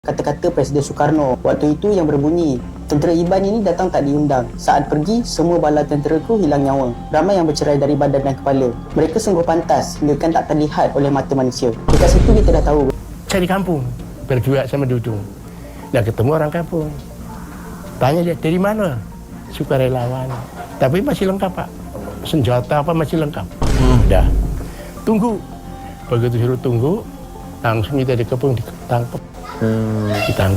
Kata-kata Presiden Soekarno waktu itu yang berbunyi, tentera Iban ini datang tak diundang. Saat pergi, semua bala tenteraku hilang nyawa. Ramai yang bercerai dari badan dan kepala. Mereka sungguh pantas hingga kan tak terlihat oleh mata manusia. Dekat situ kita dah tahu. Saya di kampung, berdua sama Dudung. Nah ketemu orang kampung. Tanya dia, dari mana? Sukarelawan. Tapi masih lengkap Pak. Senjata apa masih lengkap. Udah. Tunggu. Begitu suruh tunggu, langsung kita dikepung, ditangkap.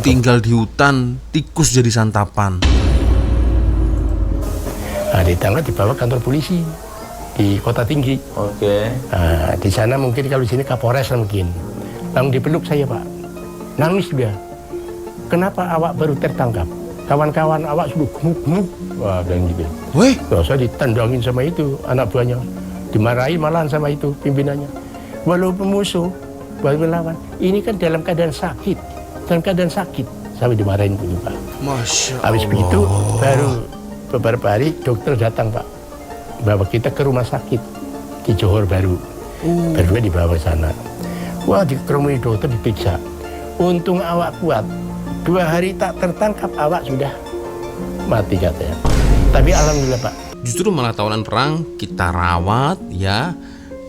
Tinggal di hutan, tikus jadi santapan. Nah, ditangkap dibawa kantor polisi di Kota Tinggi. Oke. Nah, di sana mungkin kalau di sini Kapolres mungkin. Langsung dipeluk saya Pak. Nangis dia. Kenapa awak baru tertangkap? Kawan-kawan awak sudah gemuk-gemuk. Wah, bilang gitu. Weh, Saya ditendangin sama itu anak buahnya. Dimarahi malahan sama itu pimpinannya. Walaupun musuh, walaupun lawan, ini kan dalam keadaan sakit. Dalam keadaan sakit. Sampai dimarahin begitu Pak. Masya Allah. Habis begitu baru beberapa hari dokter datang Pak. Bawa kita ke rumah sakit di Johor Baru. Baru dibawa ke sana. Wah, dikerumuni dokter diperiksa. Untung awak kuat. 2 hari tak tertangkap awak sudah mati katanya. Tapi alhamdulillah Pak. Justru malah tawanan perang kita rawat ya,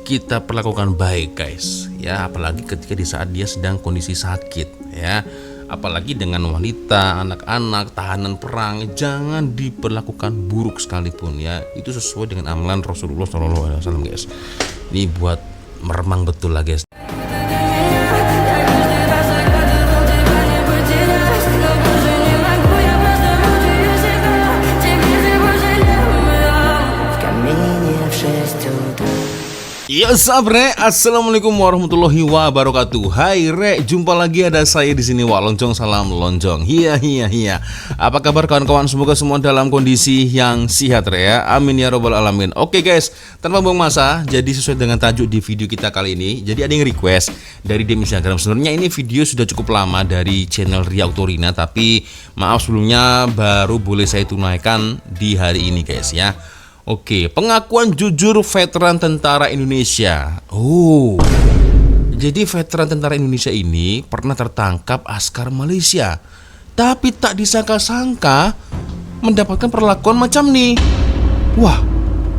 kita perlakukan baik guys ya, apalagi ketika di saat dia sedang kondisi sakit ya, apalagi dengan wanita, anak-anak, tahanan perang, jangan diperlakukan buruk sekalipun ya. Itu sesuai dengan amalan Rasulullah SAW guys. Ini buat meremang betul lah guys. Ya sabre, assalamualaikum warahmatullahi wabarakatuh. Hai re, jumpa lagi ada saya di sini Wak Lonjong, salam lonjong. Hiya. Apa kabar kawan-kawan? Semoga semua dalam kondisi yang sehat re ya. Amin ya robbal alamin. Oke guys, tanpa buang masa, jadi sesuai dengan tajuk di video kita kali ini. Jadi ada yang request dari DM Instagram. Sebenarnya ini video sudah cukup lama dari channel Ria Autorina, tapi maaf sebelumnya baru boleh saya tunaikan di hari ini guys ya. Oke, pengakuan jujur veteran tentara Indonesia. Jadi veteran tentara Indonesia ini pernah tertangkap askar Malaysia, tapi tak disangka-sangka mendapatkan perlakuan macam nih. Wah,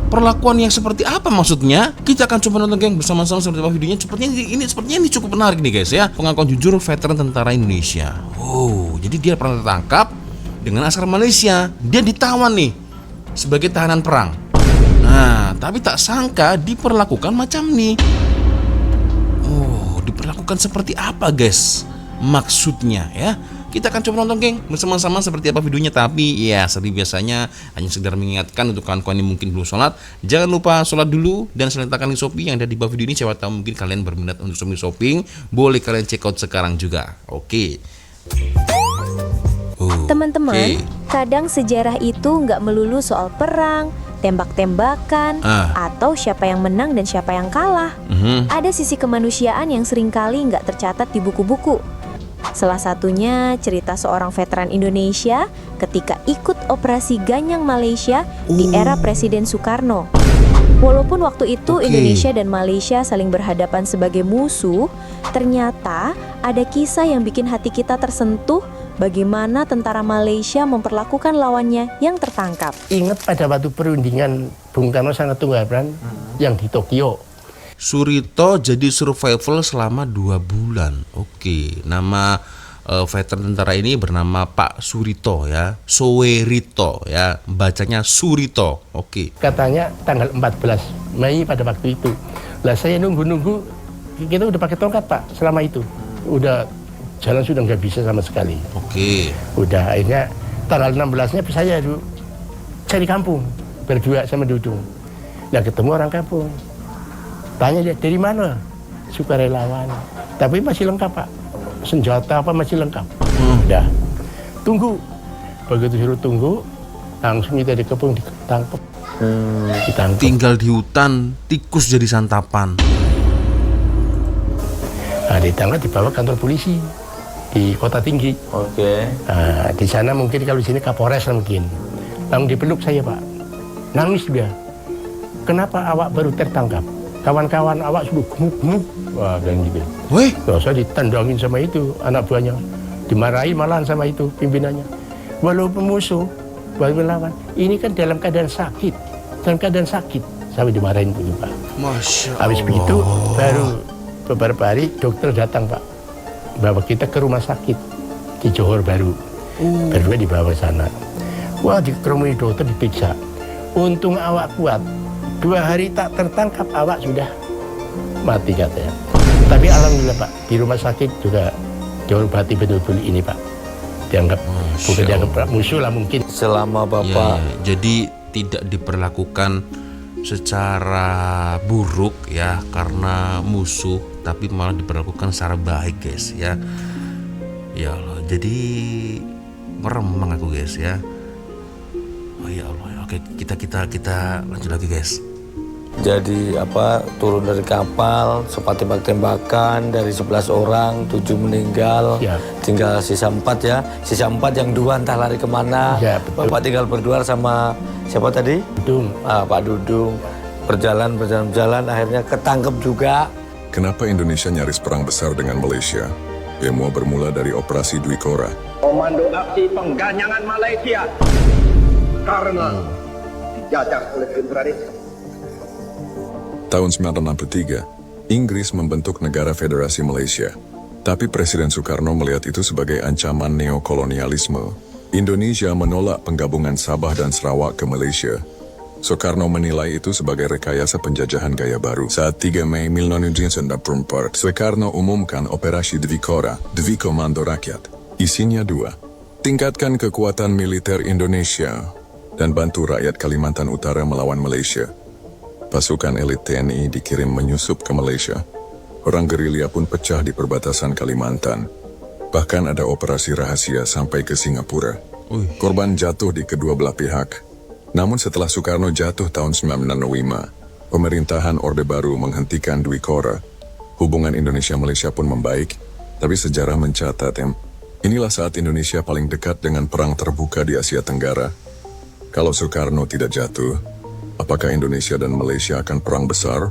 perlakuan yang seperti apa maksudnya? Kita akan coba nonton geng bersama-sama seperti apa videonya. Sepertinya ini cukup menarik nih guys ya. Pengakuan jujur veteran tentara Indonesia. Jadi dia pernah tertangkap dengan askar Malaysia. Dia ditawan nih sebagai tahanan perang. Nah, tapi tak sangka diperlakukan macam nih. Diperlakukan seperti apa guys? Maksudnya ya. Kita akan coba nonton geng bersama-sama seperti apa videonya. Tapi ya seperti biasanya hanya sekedar mengingatkan untuk kawan-kawan yang mungkin belum sholat, jangan lupa sholat dulu dan sertakan link Shopee yang ada di bawah video ini. Siapa tahu mungkin kalian berminat untuk shopping, boleh kalian check out sekarang juga. Oke. Teman-teman, kadang sejarah itu nggak melulu soal perang, tembak-tembakan, atau siapa yang menang dan siapa yang kalah. Ada sisi kemanusiaan yang seringkali nggak tercatat di buku-buku. Salah satunya cerita seorang veteran Indonesia ketika ikut operasi Ganyang Malaysia di era Presiden Soekarno. Walaupun waktu itu Indonesia dan Malaysia saling berhadapan sebagai musuh, ternyata ada kisah yang bikin hati kita tersentuh. Bagaimana tentara Malaysia memperlakukan lawannya yang tertangkap. Ingat pada waktu perundingan Bung Karno sama Tunggal yang di Tokyo. Surito jadi survival selama 2 bulan. Nama veteran tentara ini bernama Pak Surito ya. Sowerito ya, bacanya Surito. Katanya tanggal 14 Mei pada waktu itu. Lah saya nunggu-nunggu, kita udah pakai tongkat Pak selama itu. Udah jalan sudah nggak bisa sama sekali. Udah akhirnya tanggal 16-nya saya dulu cari kampung berdua sama Dudung. Nah ketemu orang kampung. Tanya dia, dari mana? Sukarelawan. Tapi masih lengkap Pak. Senjata apa masih lengkap. Udah. Tunggu. Begitu suruh tunggu, langsung kita dikepung, ditangkap. Tinggal di hutan, tikus jadi santapan. Nah, ditangkap dibawa kantor polisi di Kota Tinggi. Nah, di sana mungkin kalau di sini Kapolres mungkin. Langsung dipeluk saya Pak. Nangis dia. Kenapa awak baru tertangkap? Kawan-kawan awak sudah gemuk-gemuk. Wah, bilang gitu. Weh, Saya ditendangin sama itu anak buahnya. Dimarahi malahan sama itu pimpinannya. Walaupun musuh, walaupun lawan, ini kan dalam keadaan sakit. Sampai dimarahin begitu Pak. Masya Allah. Habis begitu baru beberapa hari dokter datang Pak, bawa kita ke rumah sakit di Johor Baru. Berdua dibawa ke sana. Wah, dikerumuni dokter, diperiksa. Untung awak kuat. 2 hari tak tertangkap awak sudah mati katanya. Tapi alhamdulillah Pak, di rumah sakit juga dihormati betul-betul ini Pak. Dianggap bukan dianggap musuh lah mungkin. Selama Bapak jadi tidak diperlakukan secara buruk ya karena musuh, tapi malah diperlakukan secara baik guys ya. Ya Allah, jadi meremang aku guys ya. Oh ya Allah, oke kita lanjut lagi guys. jadi turun dari kapal, sempat tembak-tembakan, dari 11 orang 7 meninggal, Ya. tinggal sisa 4 ya. Sisa 4 yang 2 entah lari kemana. Ya, betul. Bapak tinggal berdua sama siapa tadi? Dudung. Pak Dudung. Berjalan akhirnya ketangkep juga. Kenapa Indonesia nyaris perang besar dengan Malaysia? Demo bermula dari Operasi Dwi Korah. Komando Aksi Pengganyangan Malaysia karena dijajah oleh imperialis. Tahun 1963, Inggris membentuk negara Federasi Malaysia. Tapi Presiden Soekarno melihat itu sebagai ancaman neokolonialisme. Indonesia menolak penggabungan Sabah dan Sarawak ke Malaysia. Soekarno menilai itu sebagai rekayasa penjajahan gaya baru. Saat 3 Mei 1994, Soekarno umumkan Operasi Dwi Korah, Dwi Komando Rakyat. Isinya 2. Tingkatkan kekuatan militer Indonesia dan bantu rakyat Kalimantan Utara melawan Malaysia. Pasukan elit TNI dikirim menyusup ke Malaysia. Orang gerilya pun pecah di perbatasan Kalimantan. Bahkan ada operasi rahasia sampai ke Singapura. Korban jatuh di kedua belah pihak. Namun setelah Soekarno jatuh tahun 1965, pemerintahan Orde Baru menghentikan Dwi Korah. Hubungan Indonesia-Malaysia pun membaik, tapi sejarah mencatat inilah saat Indonesia paling dekat dengan perang terbuka di Asia Tenggara. Kalau Soekarno tidak jatuh, apakah Indonesia dan Malaysia akan perang besar?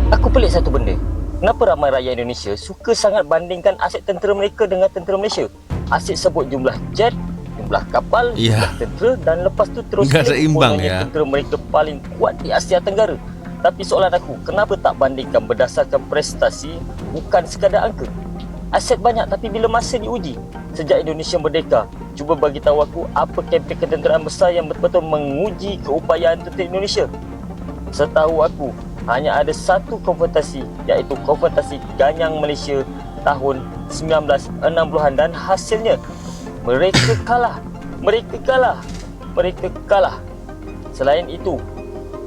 Aku pelik satu benda. Kenapa ramai rakyat Indonesia suka sangat bandingkan aset tentera mereka dengan tentera Malaysia? Asyik sebut jumlah jet, jumlah kapal, jumlah tentera, dan lepas tu terus seimbang ya. Tentera mereka paling kuat di Asia Tenggara. Tapi soalan aku, kenapa tak bandingkan berdasarkan prestasi, bukan sekadar angka? Aset banyak tapi bila masa diuji? Sejak Indonesia merdeka, cuba bagi tahu aku apa kempen ketenteraan besar yang betul-betul menguji keupayaan tentera Indonesia. Setahu aku, hanya ada satu konfrontasi, iaitu konfrontasi Ganyang Malaysia tahun 1960-an, dan hasilnya mereka kalah. Selain itu,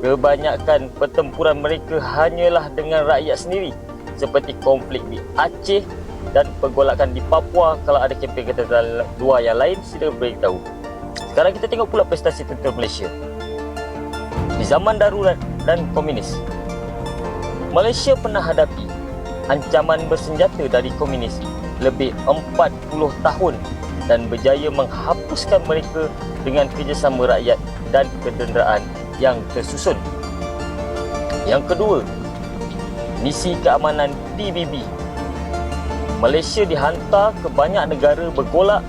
kebanyakan pertempuran mereka hanyalah dengan rakyat sendiri, seperti konflik di Aceh dan pergolakan di Papua. Kalau ada kempen ketenteraan luar yang lain, sila beritahu. Sekarang kita tengok pula prestasi tentera Malaysia. Di zaman darurat dan komunis, Malaysia pernah hadapi ancaman bersenjata dari komunis lebih 40 tahun dan berjaya menghapuskan mereka dengan kerjasama rakyat dan ketenteraan yang tersusun. Yang kedua, misi keamanan PBB. Malaysia dihantar ke banyak negara bergolak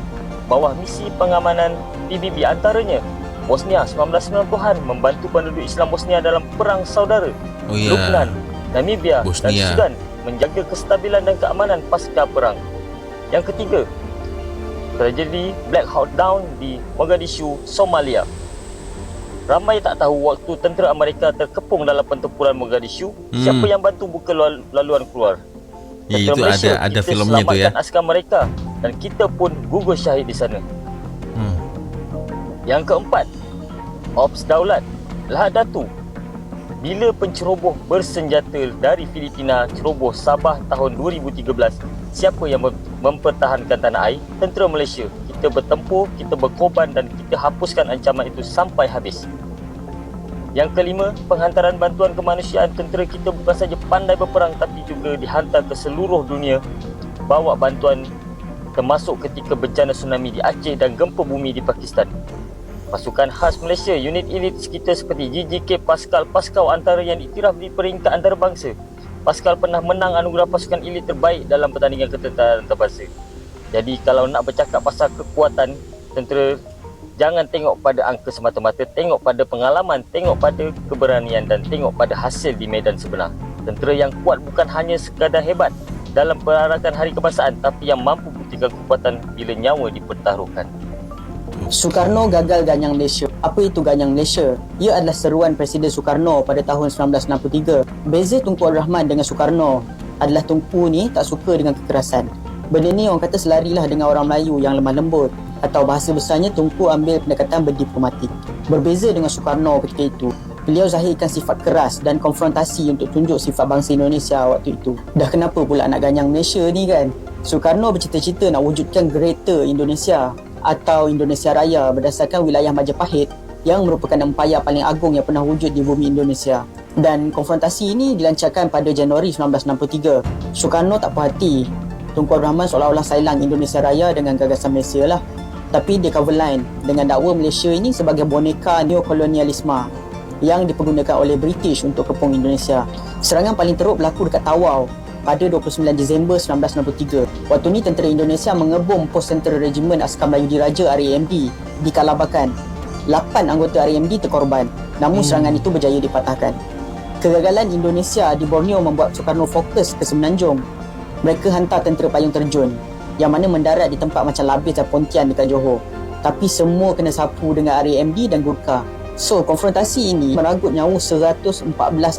bawah misi pengamanan PBB, antaranya Bosnia 1990-an, membantu penduduk Islam Bosnia dalam perang saudara. Lubnan, Namibia dan Sudan menjaga kestabilan dan keamanan pasca perang. Yang ketiga, tragedi Black Hawk Down di Mogadishu, Somalia. Ramai tak tahu waktu tentera Amerika terkepung dalam pertempuran Mogadishu, siapa yang bantu buka laluan keluar? Itu ada filmnya tu ya. Askar mereka dan kita pun gugur syahid di sana. Yang keempat, Ops Daulat Lahadatu. Bila penceroboh bersenjata dari Filipina ceroboh Sabah tahun 2013, siapa yang mempertahankan tanah air? Tentera Malaysia. Kita bertempur, kita berkorban dan kita hapuskan ancaman itu sampai habis. Yang kelima, penghantaran bantuan kemanusiaan. Tentera kita bukan saja pandai berperang tapi juga dihantar ke seluruh dunia bawa bantuan, termasuk ketika bencana tsunami di Aceh dan gempa bumi di Pakistan. Pasukan khas Malaysia, unit elit kita seperti JJK, Paskal antara yang diiktiraf di peringkat antarabangsa. Paskal pernah menang anugerah pasukan elit terbaik dalam pertandingan ketenteraan antarabangsa. Jadi kalau nak bercakap pasal kekuatan tentera, jangan tengok pada angka semata-mata, tengok pada pengalaman, tengok pada keberanian dan tengok pada hasil di medan sebenar. Tentera yang kuat bukan hanya sekadar hebat dalam perarakan hari kebangsaan, tapi yang mampu buktikan kekuatan bila nyawa dipertaruhkan. Soekarno gagal ganyang Malaysia. Apa itu ganyang Malaysia? Ia adalah seruan Presiden Soekarno pada tahun 1963. Beza Tunku Abdul Rahman dengan Soekarno adalah Tunku ni tak suka dengan kekerasan. Benda ni orang kata selarilah dengan orang Melayu yang lemah lembut, atau bahasa besarnya Tunku ambil pendekatan berdiplomatik. Berbeza dengan Soekarno ketika itu, beliau zahirkan sifat keras dan konfrontasi untuk tunjuk sifat bangsa Indonesia waktu itu. Dah kenapa pula nak ganyang Malaysia ni kan? Soekarno bercita-cita nak wujudkan Greater Indonesia atau Indonesia Raya berdasarkan wilayah Majapahit yang merupakan empayar paling agung yang pernah wujud di bumi Indonesia. Dan konfrontasi ini dilancarkan pada Januari 1963. Soekarno tak puas hati. Tunku Abdul Rahman seolah-olah sailang Indonesia Raya dengan gagasan Malaysia lah. Tapi dia cover line dengan dakwa Malaysia ini sebagai boneka neokolonialisme yang dipergunakan oleh British untuk kepung Indonesia. Serangan paling teruk berlaku dekat Tawau pada 29 Disember 1963. Waktu ni tentera Indonesia mengebom pos tentera Regimen Askar Melayu Diraja RAMD di Kalabakan. 8 anggota RAMD terkorban, namun serangan itu berjaya dipatahkan. Kegagalan Indonesia di Borneo membuat Soekarno fokus ke Semenanjung. Mereka hantar tentera payung terjun yang mana mendarat di tempat macam Labis dan Pontian dekat Johor. Tapi semua kena sapu dengan RAMD dan Gurkha. So, konfrontasi ini meragut nyawa 114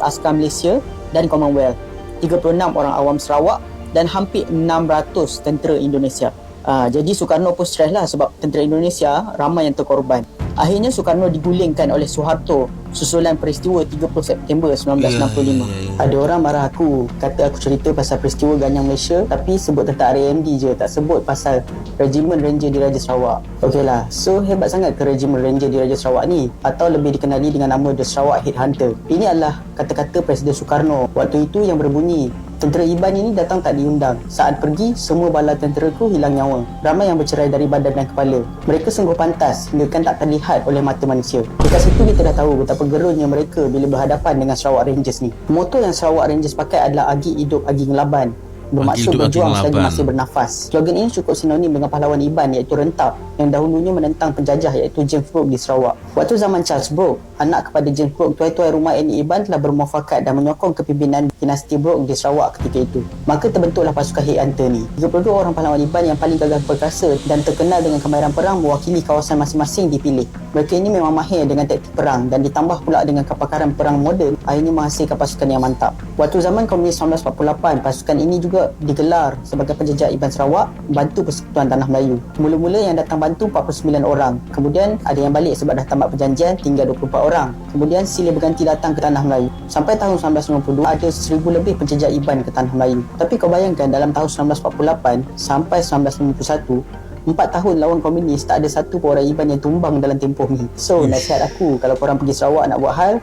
askar Malaysia dan Commonwealth, 36 orang awam Sarawak dan hampir 600 tentera Indonesia. Jadi Soekarno pun stres lah sebab tentera Indonesia ramai yang terkorban. Akhirnya Soekarno digulingkan oleh Suharto susulan peristiwa 30 September 1965. Ada orang marah aku, kata aku cerita pasal peristiwa ganyang Malaysia tapi sebut tentang RAMD je, tak sebut pasal Regimen Ranger Diraja Sarawak. Okeylah, so hebat sangat ke Regimen Ranger Diraja Sarawak ni, atau lebih dikenali dengan nama The Sarawak Headhunter. Ini adalah kata-kata Presiden Soekarno waktu itu yang berbunyi, tentera Iban ini datang tak diundang. Saat pergi, semua bala tenteraku hilang nyawa. Ramai yang bercerai dari badan dan kepala. Mereka sungguh pantas hingga kan tak terlihat oleh mata manusia. Dekat situ kita dah tahu betapa gerunnya mereka bila berhadapan dengan Sarawak Rangers ni. Moto yang Sarawak Rangers pakai adalah Agi hidup Agi ngelaban. Bermaksud berjuang selagi masih bernafas. Slogan ini cukup sinonim dengan pahlawan Iban iaitu Rentap yang dahulunya menentang penjajah iaitu James Brooke di Sarawak. Waktu zaman Charles Brooke, anak kepada James Brooke, tuai-tuai rumah Annie Iban telah bermuafakat dan menyokong kepimpinan dinasti Brooke di Sarawak ketika itu. Maka terbentuklah pasukan Headhunter ni. 32 orang pahlawan Iban yang paling gagah perkasa dan terkenal dengan kemahiran perang mewakili kawasan masing-masing dipilih. Mereka ini memang mahir dengan taktik perang dan ditambah pula dengan kepakaran perang moden, akhirnya menghasilkan pasukan yang mantap. Waktu zaman Komunis 1948, pasukan ini juga digelar sebagai penjajah Iban Sarawak bantu Persekutuan Tanah Melayu. Mula-mula yang datang bantu 49 orang. Kemudian ada yang balik sebab dah tamat perjanjian, tinggal 24 orang. Kemudian silih berganti datang ke Tanah Melayu. Sampai tahun 1992 ada 1000 lebih penjajah Iban ke Tanah Melayu. Tapi kau bayangkan dalam tahun 1948 sampai 1991, 4 tahun lawan komunis, tak ada satu pun orang Iban yang tumbang dalam tempoh ni. So, nasihat aku, kalau korang pergi Sarawak nak buat hal,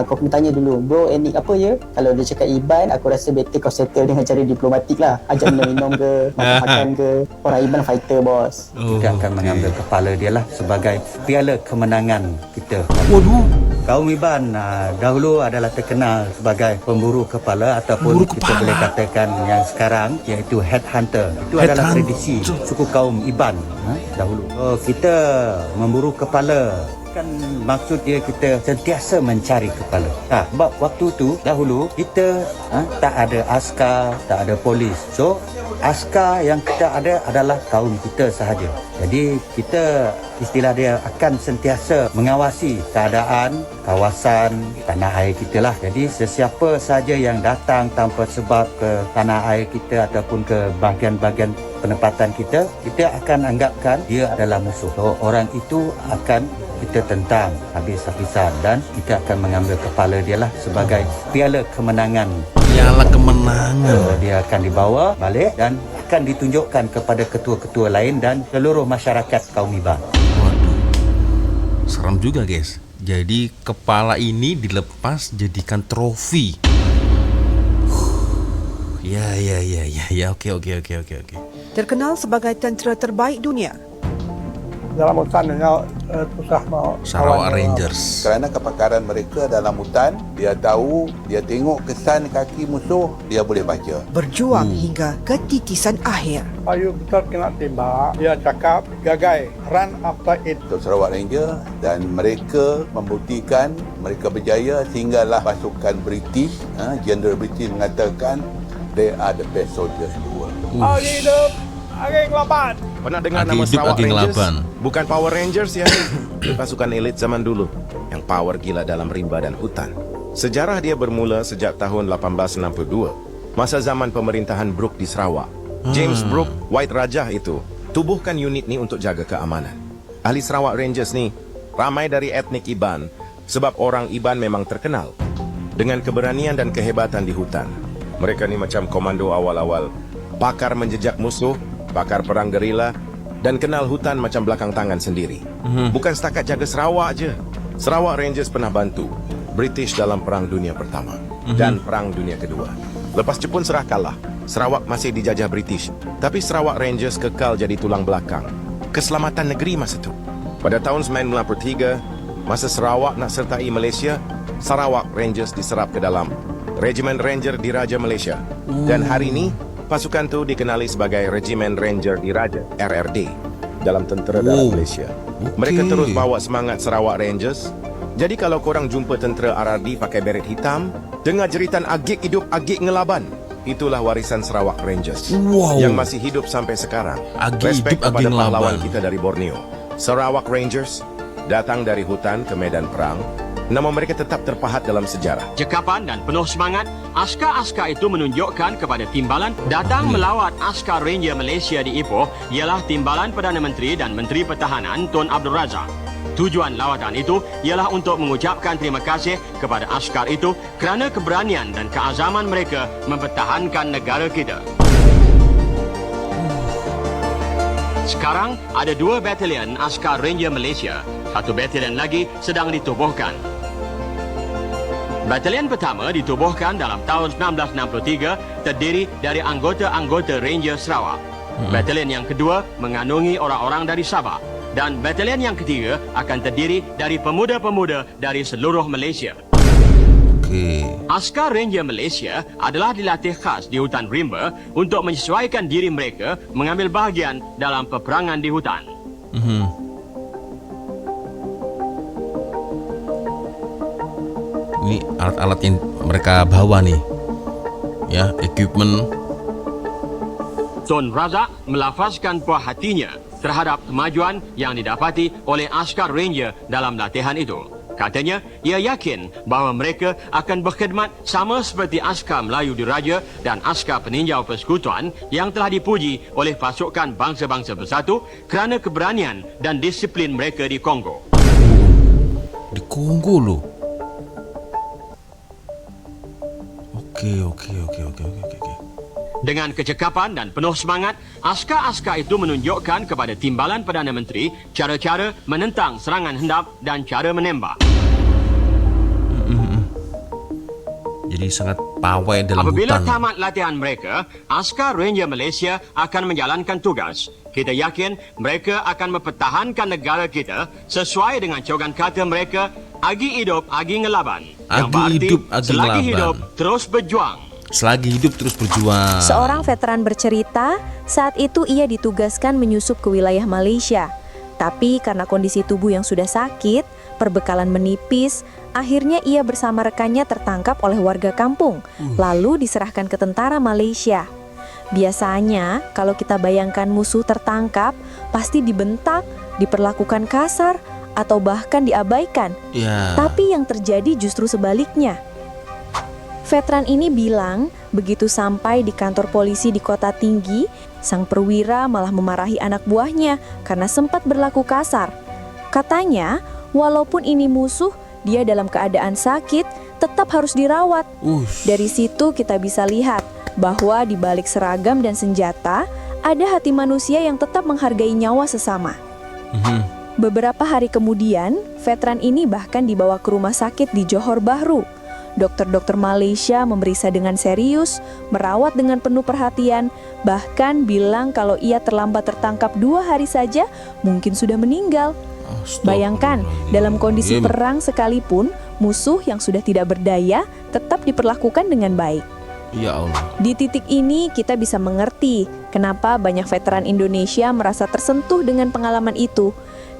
kau kena tanya dulu, bro etnik apa ya? Kalau dia cakap Iban, aku rasa better kau settle dengan cara diplomatik lah. Ajak minum-minum ke, makan-makan ke. Orang Iban fighter, bos. Kita akan mengambil kepala dia lah sebagai piala kemenangan kita. Waduh. Kaum Iban dahulu adalah terkenal sebagai pemburu kepala ataupun kita boleh katakan yang sekarang iaitu headhunter. Itu adalah tradisi suku kaum Iban dahulu. Kita memburu kepala kan maksud dia kita sentiasa mencari kepala. Sebab waktu tu dahulu kita tak ada askar, tak ada polis. So askar yang kita ada adalah kaum kita sahaja. Jadi kita istilah dia akan sentiasa mengawasi keadaan kawasan tanah air kita lah. Jadi sesiapa sahaja yang datang tanpa sebab ke tanah air kita ataupun ke bahagian-bahagian penempatan kita, kita akan anggapkan dia adalah musuh. So orang itu akan kita tentang habis-habisan dan kita akan mengambil kepala dia lah sebagai piala kemenangan. Piala kemenangan. So, dia akan dibawa balik dan akan ditunjukkan kepada ketua-ketua lain dan seluruh masyarakat kaum Iban. Waduh, serem juga guys. Jadi kepala ini dilepas jadikan trofi. Ya, oke. Terkenal sebagai tentera terbaik dunia. dalam hutannya susah mau. Sarawak Rangers. Kerana kepakaran mereka dalam hutan, dia tahu, dia tengok kesan kaki musuh, dia boleh baca. Berjuang hingga ketitisan akhir. Payu betul kena tembak, dia cakap gagai, run after it. Untuk Sarawak Ranger, dan mereka membuktikan mereka berjaya sehinggalah pasukan British, General British mengatakan they are the best soldiers in the world. Agi hidup, agi ngelaban. Pernah dengar Agi nama hidup, Sarawak Agi Rangers? ngelaban. Bukan Power Rangers ya. Pasukan elit zaman dulu yang power gila dalam rimba dan hutan. Sejarah dia bermula sejak tahun 1862, masa zaman pemerintahan Brooke di Sarawak. James Brooke, White Rajah itu, tubuhkan unit ni untuk jaga keamanan. Ahli Sarawak Rangers ni ramai dari etnik Iban, sebab orang Iban memang terkenal dengan keberanian dan kehebatan di hutan. Mereka ni macam komando awal-awal, pakar menjejak musuh, pakar perang gerila, dan kenal hutan macam belakang tangan sendiri. Bukan setakat jaga Sarawak je. Sarawak Rangers pernah bantu British dalam Perang Dunia Pertama dan Perang Dunia Kedua. Lepas Jepun serah kalah, Sarawak masih dijajah British, tapi Sarawak Rangers kekal jadi tulang belakang keselamatan negeri masa itu. Pada tahun 1993, masa Sarawak nak sertai Malaysia, Sarawak Rangers diserap ke dalam Regimen Ranger Diraja Malaysia. Dan hari ini, pasukan tu dikenali sebagai Regimen Ranger Diraja, RRD, dalam tentera darat Malaysia. Mereka terus bawa semangat Sarawak Rangers. Jadi kalau korang jumpa tentera RRD pakai beret hitam, dengar jeritan agik hidup agik ngelaban, itulah warisan Sarawak Rangers yang masih hidup sampai sekarang. Respect kepada pahlawan kita dari Borneo. Sarawak Rangers datang dari hutan ke medan perang. Nama mereka tetap terpahat dalam sejarah. Cekapan dan penuh semangat, askar-askar itu menunjukkan kepada timbalan datang melawat askar Ranger Malaysia di Ipoh ialah timbalan Perdana Menteri dan Menteri Pertahanan Tun Abdul Razak. Tujuan lawatan itu ialah untuk mengucapkan terima kasih kepada askar itu kerana keberanian dan keazaman mereka mempertahankan negara kita. Sekarang ada 2 batalion askar Ranger Malaysia, 1 batalion lagi sedang ditubuhkan. Batalion pertama ditubuhkan dalam tahun 1963 terdiri dari anggota-anggota Ranger Sarawak. Batalion yang kedua mengandungi orang-orang dari Sabah. Dan batalion yang ketiga akan terdiri dari pemuda-pemuda dari seluruh Malaysia. Askar Ranger Malaysia adalah dilatih khas di hutan rimba untuk menyesuaikan diri mereka mengambil bahagian dalam peperangan di hutan. Ini alat-alat yang mereka bawa nih, ya, equipment. Tun Razak melafazkan puas hatinya terhadap kemajuan yang didapati oleh askar Ranger dalam latihan itu. Katanya, ia yakin bahawa mereka akan berkhidmat sama seperti askar Melayu Diraja dan askar peninjau persekutuan yang telah dipuji oleh pasukan bangsa-bangsa bersatu kerana keberanian dan disiplin mereka di Kongo. Di Kongo loh. Oke. Dengan kecekapan dan penuh semangat, askar-askar itu menunjukkan kepada timbalan Perdana Menteri cara-cara menentang serangan hendap dan cara menembak. Jadi sangat pawai dalam Apabila hutan. tamat latihan mereka, askar Ranger Malaysia akan menjalankan tugas. Kita yakin mereka akan mempertahankan negara kita sesuai dengan cogan kata mereka, agi hidup, agi ngelaban. Yang berarti, selagi hidup, terus berjuang. Selagi hidup terus berjuang. Seorang veteran bercerita, saat itu ia ditugaskan menyusup ke wilayah Malaysia. Tapi karena kondisi tubuh yang sudah sakit, perbekalan menipis, akhirnya ia bersama rekannya tertangkap oleh warga kampung, lalu diserahkan ke tentara Malaysia. Biasanya, kalau kita bayangkan musuh tertangkap, pasti dibentak, diperlakukan kasar, atau bahkan diabaikan. Tapi yang terjadi justru sebaliknya. Veteran ini bilang, begitu sampai di kantor polisi di Kota Tinggi, sang perwira malah memarahi anak buahnya karena sempat berlaku kasar. Katanya, walaupun ini musuh, dia dalam keadaan sakit, tetap harus dirawat. Dari situ kita bisa lihat bahwa di balik seragam dan senjata, ada hati manusia yang tetap menghargai nyawa sesama. Beberapa hari kemudian, veteran ini bahkan dibawa ke rumah sakit di Johor Bahru. Dokter-dokter Malaysia memeriksa dengan serius, merawat dengan penuh perhatian, bahkan bilang kalau ia terlambat tertangkap 2 hari saja mungkin sudah meninggal. Bayangkan, dalam kondisi perang sekalipun, musuh yang sudah tidak berdaya tetap diperlakukan dengan baik. Ya Allah. Di titik ini kita bisa mengerti kenapa banyak veteran Indonesia merasa tersentuh dengan pengalaman itu.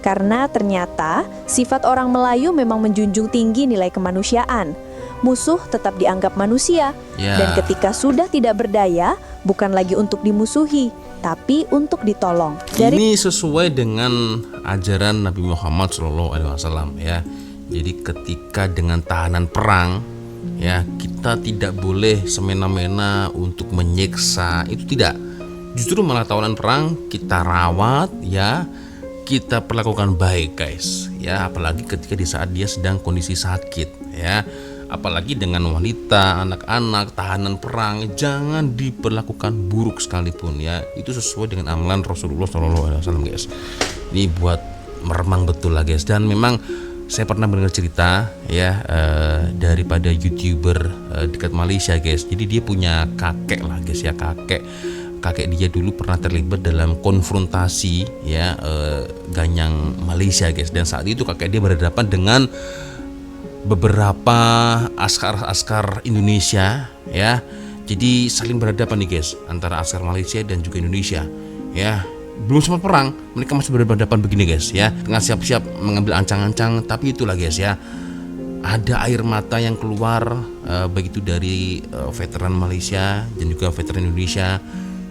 Karena ternyata sifat orang Melayu memang menjunjung tinggi nilai kemanusiaan. Musuh tetap dianggap manusia, dan ketika sudah tidak berdaya, bukan lagi untuk dimusuhi, tapi untuk ditolong. Ini sesuai dengan ajaran Nabi Muhammad SAW ya. Jadi ketika dengan tahanan perang, ya, kita tidak boleh semena-mena untuk menyiksa, itu tidak. Justru malah tawanan perang kita rawat, ya, kita perlakukan baik, guys, ya, apalagi ketika di saat dia sedang kondisi sakit, ya, apalagi dengan wanita, anak-anak, tahanan perang, jangan diperlakukan buruk sekalipun, ya. Itu sesuai dengan amalan Rasulullah SAW, guys. Ini buat meremang betul lah, guys. Dan memang saya pernah mendengar cerita, ya, daripada YouTuber dekat Malaysia, guys. Jadi dia punya kakek lah, guys, ya, kakek dia dulu pernah terlibat dalam konfrontasi, ya, ganyang Malaysia, guys. Dan saat itu kakek dia berhadapan dengan beberapa askar Indonesia, ya. Jadi saling berhadapan nih, guys, antara askar Malaysia dan juga Indonesia, ya. Belum sempat perang, mereka masih berhadapan begini, guys, ya, tengah siap-siap mengambil ancang-ancang. Tapi itulah, guys, ya, ada air mata yang keluar, baik itu dari veteran Malaysia dan juga veteran Indonesia.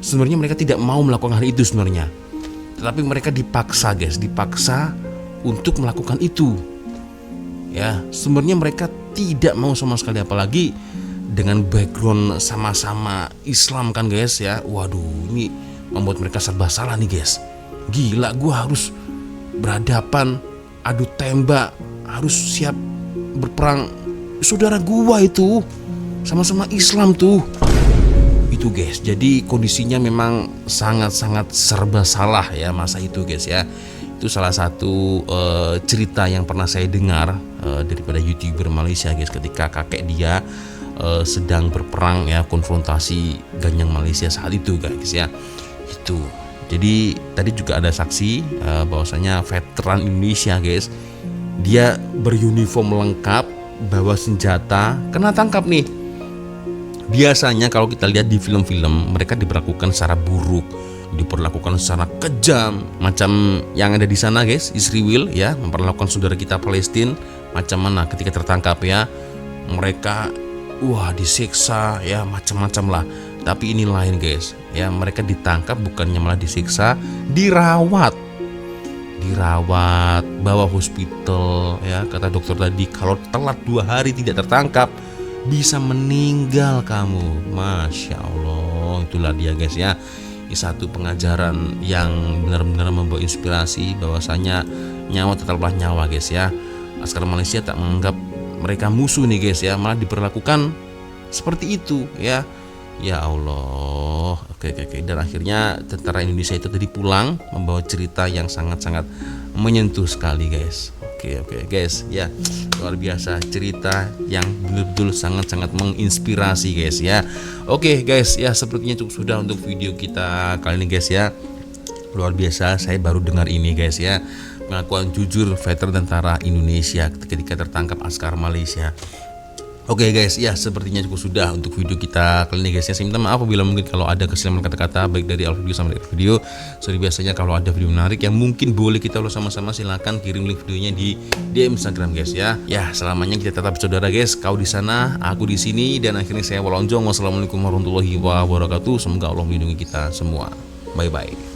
Sebenarnya mereka tidak mau melakukan hal itu sebenarnya, tetapi mereka dipaksa, guys, dipaksa untuk melakukan itu, ya. Sebenarnya mereka tidak mau sama sekali, apalagi dengan background sama-sama Islam kan, guys, ya. Waduh, ini membuat mereka serba salah nih, guys. Gila, gua harus berhadapan, adu tembak, harus siap berperang. Saudara gua itu sama-sama Islam tuh. Itu, guys. Jadi kondisinya memang sangat-sangat serba salah, ya, masa itu, guys, ya. Itu salah satu cerita yang pernah saya dengar daripada YouTuber Malaysia, guys, ketika kakek dia sedang berperang, ya, konfrontasi ganyang Malaysia saat itu, guys, ya. Itu. Jadi tadi juga ada saksi bahwasanya veteran Indonesia, guys, dia beruniform lengkap, bawa senjata, kena tangkap nih. Biasanya kalau kita lihat di film-film, mereka diperlakukan secara buruk, diperlakukan secara kejam, macam yang ada di sana, guys, Israel, ya, memperlakukan saudara kita Palestina macam mana ketika tertangkap, ya. Mereka disiksa, ya, macam-macam lah. Tapi ini lain, guys, ya, mereka ditangkap bukannya malah disiksa, dirawat, bawa hospital, ya. Kata dokter tadi, kalau telat 2 hari tidak tertangkap, bisa meninggal kamu. Masya Allah, itulah dia, guys, ya. Ini satu pengajaran yang benar-benar membawa inspirasi bahwasanya nyawa tetaplah nyawa, guys, ya. Askar Malaysia tak menganggap mereka musuh nih, guys, ya, malah diperlakukan seperti itu, ya. Ya Allah. Oke. Dan akhirnya tentara Indonesia itu tadi pulang membawa cerita yang sangat-sangat menyentuh sekali, guys. Oke, guys, ya, luar biasa cerita yang betul-betul sangat-sangat menginspirasi, guys, ya. Oke, guys, ya, sepertinya cukup sudah untuk video kita kali ini, guys, ya. Luar biasa, saya baru dengar ini, guys, ya, pengakuan jujur veteran tentara Indonesia ketika tertangkap askar Malaysia. Oke, guys, ya, sepertinya cukup sudah untuk video kita kali ini, guys, ya. Saya minta maaf apabila mungkin kalau ada kesalahan kata-kata baik dari awal video sampai akhir video. Seperti biasanya kalau ada video menarik yang mungkin boleh kita ulas sama-sama, silahkan kirim link videonya di DM Instagram, guys, ya. Ya, selamanya kita tetap saudara, guys. Kau di sana, aku di sini, dan akhirnya saya Walonjong. Wassalamualaikum warahmatullahi wabarakatuh. Semoga Allah melindungi kita semua. Bye bye.